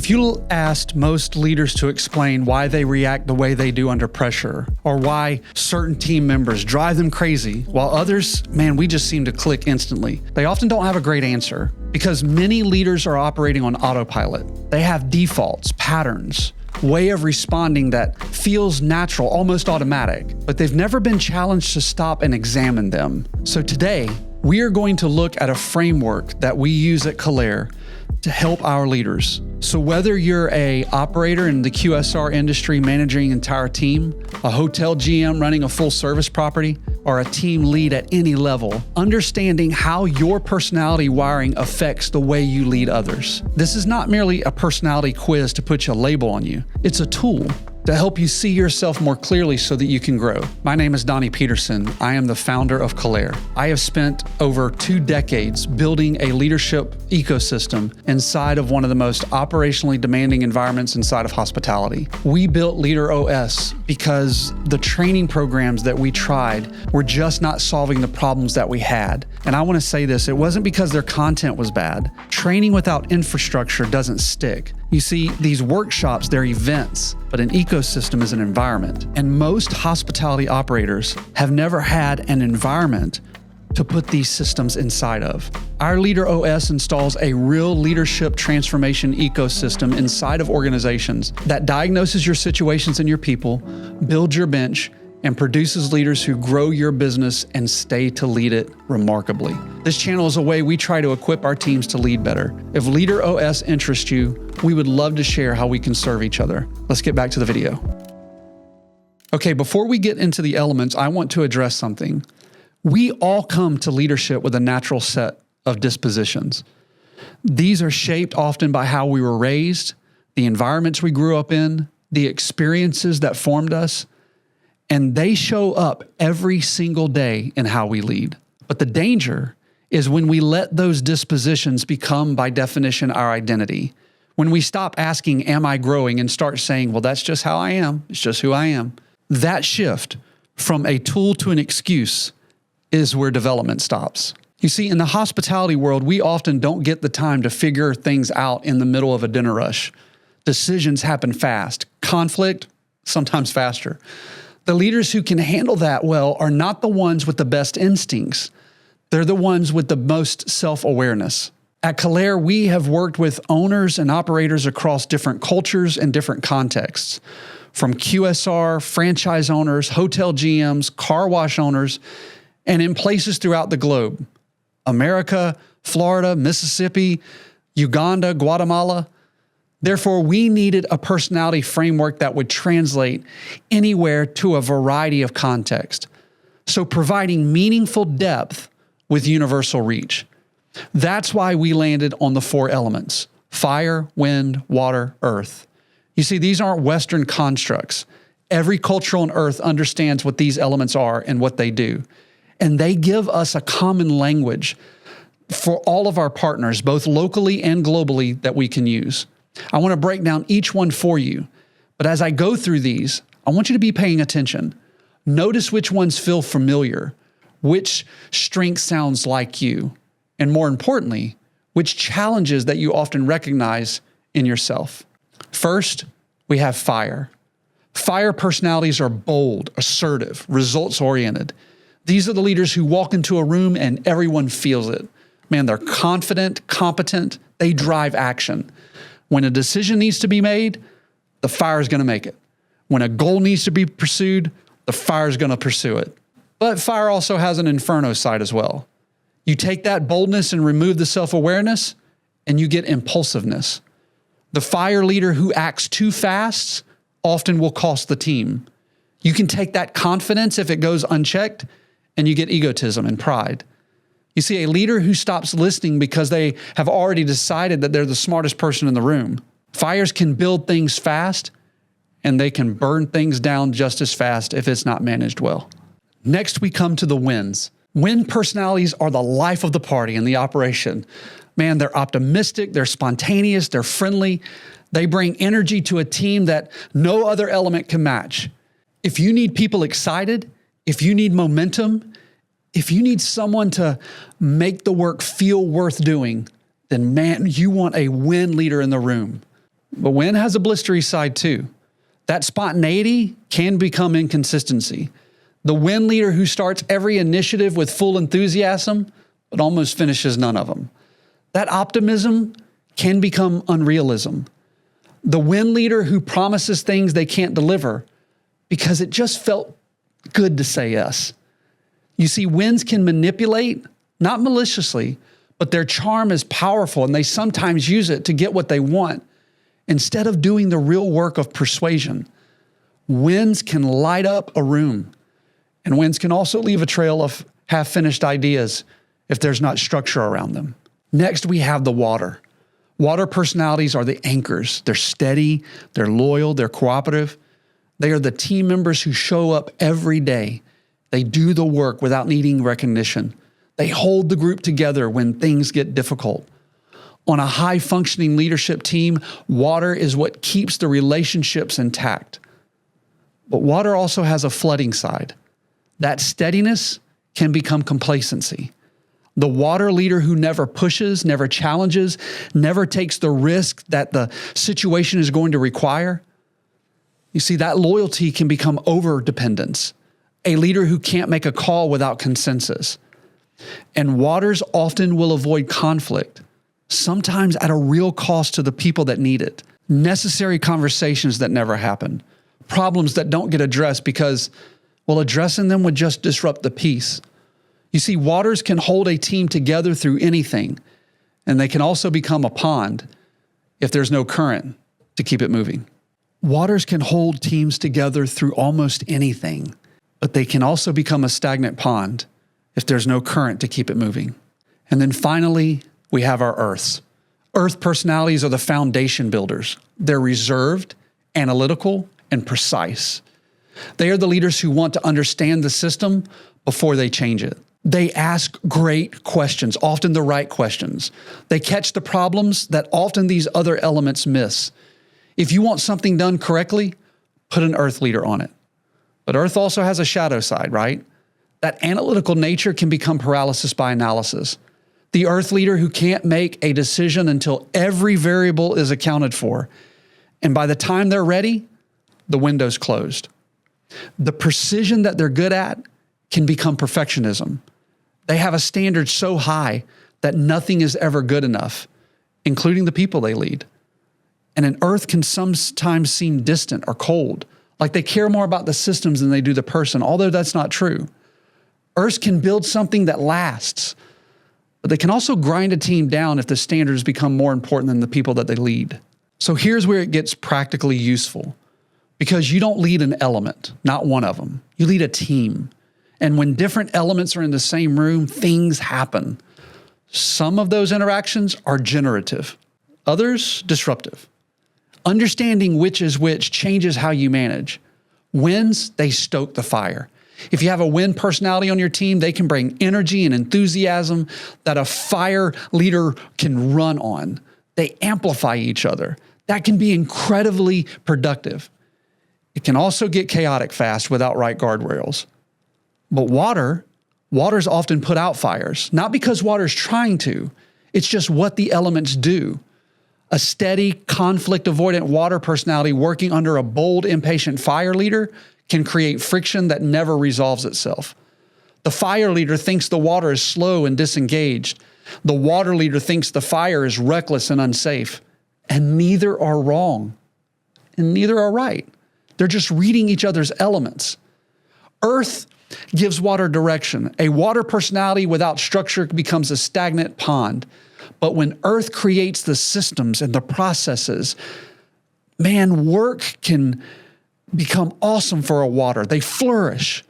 If you asked most leaders to explain why they react the way they do under pressure, or why certain team members drive them crazy, while others, man, we just seem to click instantly, they often don't have a great answer because many leaders are operating on autopilot. They have defaults, patterns, way of responding that feels natural, almost automatic, but they've never been challenged to stop and examine them. So today, we are going to look at a framework that we use at Calair to help our leaders. So whether you're an operator in the QSR industry managing an entire team, a hotel GM running a full service property, or a team lead at any level, understanding how your personality wiring affects the way you lead others. This is not merely a personality quiz to put a label on you. It's a tool to help you see yourself more clearly so that you can grow. My name is Donnie Peterson. I am the founder of Calair. I have spent over 2 decades building a leadership ecosystem inside of one of the most operationally demanding environments inside of hospitality. We built Leader OS because the training programs that we tried were just not solving the problems that we had. And I want to say this, it wasn't because their content was bad. Training without infrastructure doesn't stick. You see, these workshops, they're events, but an ecosystem is an environment. And most hospitality operators have never had an environment to put these systems inside of. Our Leader OS installs a real leadership transformation ecosystem inside of organizations that diagnoses your situations and your people, builds your bench, and produces leaders who grow your business and stay to lead it remarkably. This channel is a way we try to equip our teams to lead better. If Leader OS interests you, we would love to share how we can serve each other. Let's get back to the video. Okay, before we get into the elements, I want to address something. We all come to leadership with a natural set of dispositions. These are shaped often by how we were raised, the environments we grew up in, the experiences that formed us, and they show up every single day in how we lead. But the danger is when we let those dispositions become, by definition, our identity. When we stop asking, am I growing, and start saying, well, that's just how I am. It's just who I am. That shift from a tool to an excuse is where development stops. You see, in the hospitality world, we often don't get the time to figure things out in the middle of a dinner rush. Decisions happen fast. Conflict, sometimes faster. The leaders who can handle that well are not the ones with the best instincts. They're the ones with the most self-awareness. At Calair, we have worked with owners and operators across different cultures and different contexts, from QSR, franchise owners, hotel GMs, car wash owners, and in places throughout the globe. America, Florida, Mississippi, Uganda, Guatemala. Therefore, we needed a personality framework that would translate anywhere to a variety of context. So providing meaningful depth with universal reach. That's why we landed on the 4 elements: fire, wind, water, earth. You see, these aren't Western constructs. Every culture on earth understands what these elements are and what they do. And they give us a common language for all of our partners, both locally and globally, that we can use. I want to break down each one for you. But as I go through these, I want you to be paying attention. Notice which ones feel familiar, which strength sounds like you, and more importantly, which challenges that you often recognize in yourself. First, we have fire. Fire personalities are bold, assertive, results-oriented. These are the leaders who walk into a room and everyone feels it. Man, they're confident, competent, they drive action. When a decision needs to be made, the fire is going to make it. When a goal needs to be pursued, the fire is going to pursue it. But fire also has an inferno side as well. You take that boldness and remove the self-awareness, and you get impulsiveness. The fire leader who acts too fast often will cost the team. You can take that confidence if it goes unchecked, and you get egotism and pride. You see, a leader who stops listening because they have already decided that they're the smartest person in the room. Fires can build things fast, and they can burn things down just as fast if it's not managed well. Next, we come to the winds. Wind personalities are the life of the party in the operation. Man, they're optimistic, they're spontaneous, they're friendly. They bring energy to a team that no other element can match. If you need people excited, if you need momentum, if you need someone to make the work feel worth doing, then man, you want a win leader in the room. But wind has a blistery side too. That spontaneity can become inconsistency. The win leader who starts every initiative with full enthusiasm, but almost finishes none of them. That optimism can become unrealism. The win leader who promises things they can't deliver because it just felt good to say yes. You see, wins can manipulate, not maliciously, but their charm is powerful and they sometimes use it to get what they want instead of doing the real work of persuasion. Wins can light up a room, and wins can also leave a trail of half-finished ideas if there's not structure around them. Next, we have the water. Water personalities are the anchors. They're steady, they're loyal, they're cooperative. They are the team members who show up every day. They do the work without needing recognition. They hold the group together when things get difficult. On a high-functioning leadership team, water is what keeps the relationships intact. But water also has a flooding side. That steadiness can become complacency. The water leader who never pushes, never challenges, never takes the risk that the situation is going to require. You see, that loyalty can become over-dependence. A leader who can't make a call without consensus. And waters often will avoid conflict, sometimes at a real cost to the people that need it. Necessary conversations that never happen. Problems that don't get addressed because, well, addressing them would just disrupt the peace. You see, waters can hold a team together through anything, and they can also become a pond if there's no current to keep it moving. Waters can hold teams together through almost anything, but they can also become a stagnant pond if there's no current to keep it moving. And then finally, we have our earths. Earth personalities are the foundation builders. They're reserved, analytical, and precise. They are the leaders who want to understand the system before they change it. They ask great questions, often the right questions. They catch the problems that often these other elements miss. If you want something done correctly, put an earth leader on it. But earth also has a shadow side, right? That analytical nature can become paralysis by analysis. The earth leader who can't make a decision until every variable is accounted for. And by the time they're ready, the window's closed. The precision that they're good at can become perfectionism. They have a standard so high that nothing is ever good enough, including the people they lead. And an earth can sometimes seem distant or cold, like they care more about the systems than they do the person, although that's not true. Earths can build something that lasts, but they can also grind a team down if the standards become more important than the people that they lead. So here's where it gets practically useful, because you don't lead an element, not one of them. You lead a team. And when different elements are in the same room, things happen. Some of those interactions are generative, others disruptive. Understanding which is which changes how you manage. Winds, they stoke the fire. If you have a wind personality on your team, they can bring energy and enthusiasm that a fire leader can run on. They amplify each other. That can be incredibly productive. It can also get chaotic fast without right guardrails. But waters often put out fires, not because water's trying to, it's just what the elements do. A steady, conflict-avoidant water personality working under a bold, impatient fire leader can create friction that never resolves itself. The fire leader thinks the water is slow and disengaged. The water leader thinks the fire is reckless and unsafe. And neither are wrong, and neither are right. They're just reading each other's elements. Earth gives water direction. A water personality without structure becomes a stagnant pond. But when earth creates the systems and the processes, man, work can become awesome for a water. They flourish.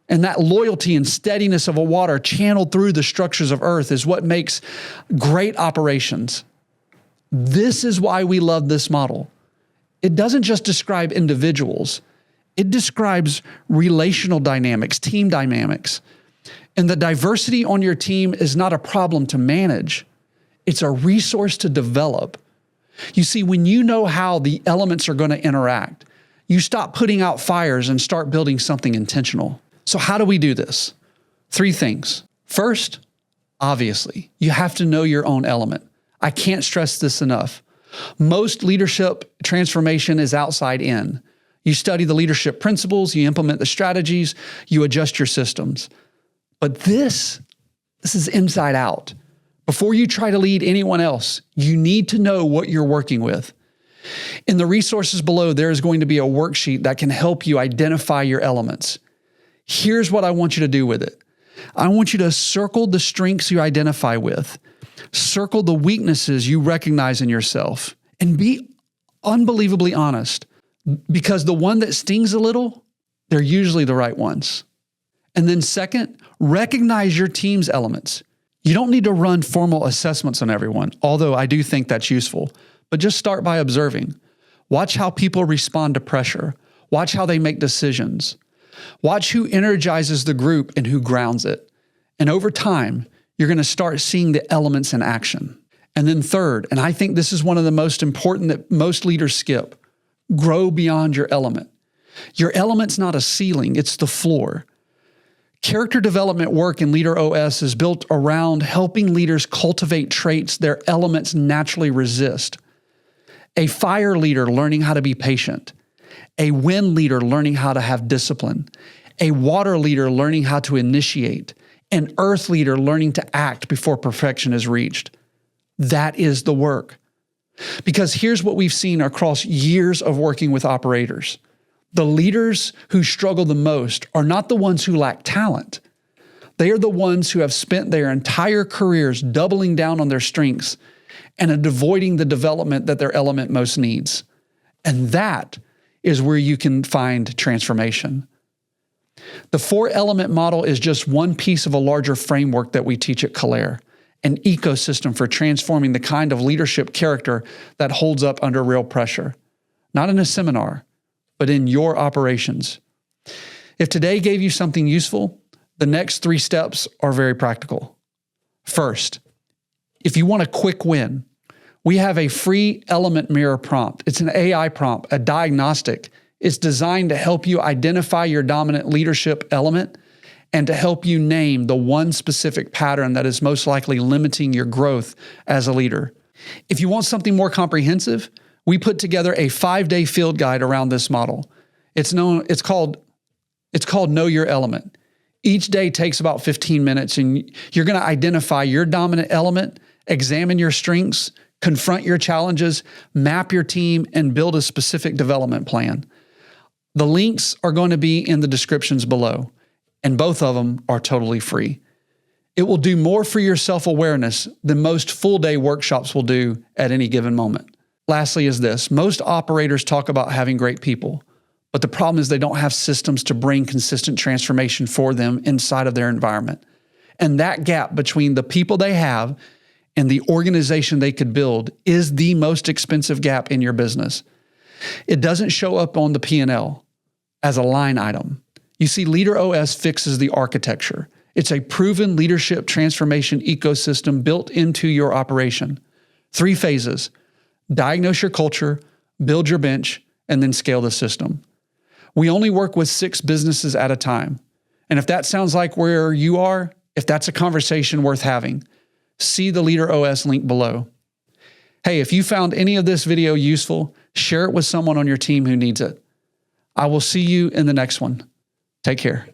And that loyalty and steadiness of a water channeled through the structures of earth is what makes great operations. This is why we love this model. It doesn't just describe individuals. It describes relational dynamics, team dynamics. And the diversity on your team is not a problem to manage. It's a resource to develop. You see, when you know how the elements are going to interact, you stop putting out fires and start building something intentional. So how do we do this? 3 things. First, obviously, you have to know your own element. I can't stress this enough. Most leadership transformation is outside in. You study the leadership principles, you implement the strategies, you adjust your systems. But this is inside out. Before you try to lead anyone else, you need to know what you're working with. In the resources below, there is going to be a worksheet that can help you identify your elements. Here's what I want you to do with it. I want you to circle the strengths you identify with, circle the weaknesses you recognize in yourself, and be unbelievably honest, because the one that stings a little, they're usually the right ones. And then second, recognize your team's elements. You don't need to run formal assessments on everyone, although I do think that's useful, but just start by observing. Watch how people respond to pressure. Watch how they make decisions. Watch who energizes the group and who grounds it. And over time, you're going to start seeing the elements in action. And then third, and I think this is one of the most important that most leaders skip, grow beyond your element. Your element's not a ceiling, it's the floor. Character development work in Leader OS is built around helping leaders cultivate traits their elements naturally resist. A fire leader learning how to be patient. A wind leader learning how to have discipline. A water leader learning how to initiate. An earth leader learning to act before perfection is reached. That is the work. Because here's what we've seen across years of working with operators. The leaders who struggle the most are not the ones who lack talent. They are the ones who have spent their entire careers doubling down on their strengths and avoiding the development that their element most needs. And that is where you can find transformation. The 4-element model is just one piece of a larger framework that we teach at Calere, an ecosystem for transforming the kind of leadership character that holds up under real pressure. Not in a seminar, but in your operations. If today gave you something useful, the next 3 steps are very practical. First, if you want a quick win, we have a free element mirror prompt. It's an AI prompt, a diagnostic. It's designed to help you identify your dominant leadership element and to help you name the one specific pattern that is most likely limiting your growth as a leader. If you want something more comprehensive, we put together a 5-day field guide around this model. It's called Know Your Element. Each day takes about 15 minutes, and you're going to identify your dominant element, examine your strengths, confront your challenges, map your team, and build a specific development plan. The links are going to be in the descriptions below, and both of them are totally free. It will do more for your self-awareness than most full-day workshops will do at any given moment. Lastly is this. Most operators talk about having great people, but the problem is they don't have systems to bring consistent transformation for them inside of their environment. And that gap between the people they have and the organization they could build is the most expensive gap in your business. It doesn't show up on the P&L as a line item. You see, Leader OS fixes the architecture. It's a proven leadership transformation ecosystem built into your operation. 3 phases. Diagnose your culture, build your bench, and then scale the system. We only work with 6 businesses at a time. And if that sounds like where you are, if that's a conversation worth having, see the Leader OS link below. Hey, if you found any of this video useful, share it with someone on your team who needs it. I will see you in the next one. Take care.